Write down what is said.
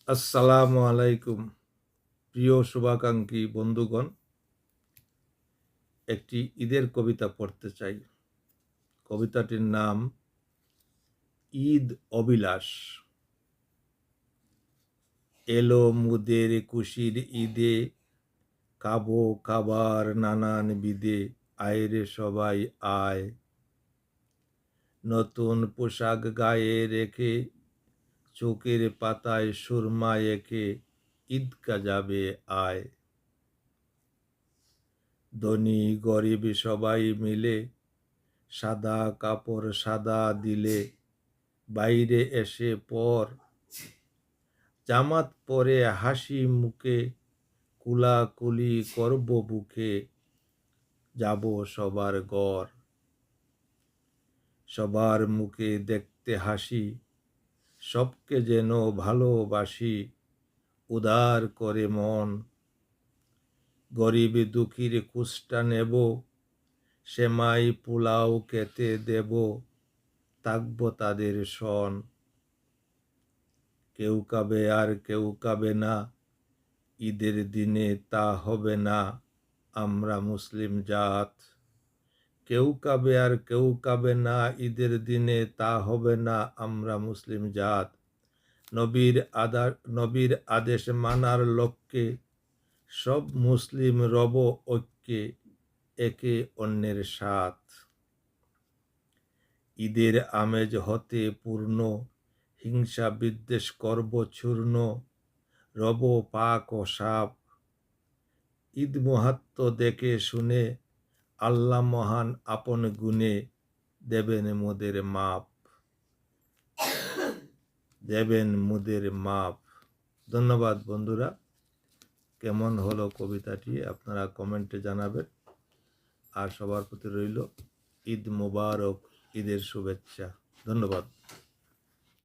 আসসালামু আলাইকুম প্রিয় শুভাকাঙ্ক্ষী বন্ধুগণ, একটি ঈদের কবিতা পড়তে চাই। কবিতাটির নাম ঈদ অবিলাস। এলো মুদের খুশির ঈদে, খাবো খাবার নানান বিধে, আয়রে সবাই আয়। নতুন পোশাক গায়ে রেখে, চোখের পাতায় সুরমা এঁকে, ঈদগা যাবে আয়। ধনী গরিব সবাই মিলে, সাদা কাপড় সাদা দিলে, বাইরে এসে পর জামাত পরে হাসি মুখে, কুলাকুলি করব বুকে, যাব সবার ঘর। সবার মুখে দেখতে হাসি, সবকে যেন ভালোবাসি, উদার করে মন। গরিব দুঃখীর কুষ্টা নেব, সেমাই পোলাও খেতে দেব, থাকব তাদের শন। কেউ কাবে আর কেউ কাবে না, ঈদের দিনে তা হবে না, আমরা মুসলিম জাত। কেউ কাবে আর কেউ কাবে না, ঈদের দিনে তা হবে না, আমরা মুসলিম জাত। নবীর আদেশ মানার লক্ষ্যে, সব মুসলিম রব ঐক্যে, একে অন্যের সাথ। ঈদের আমেজ হতে পূর্ণ, হিংসা বিদ্বেষ করব চূর্ণ, রব পাক ও সাপ। ঈদ মাহাত্ম্য দেখে শুনে, আল্লাহ মহান আপন গুণে, দেবেন মোদের মাপ, দেবেন মোদের মাপ। ধন্যবাদ বন্ধুরা। কেমন হলো কবিতাটি আপনারা কমেন্টে জানাবেন। আর সবার প্রতি রইল ঈদ মোবারক, ঈদের শুভেচ্ছা। ধন্যবাদ।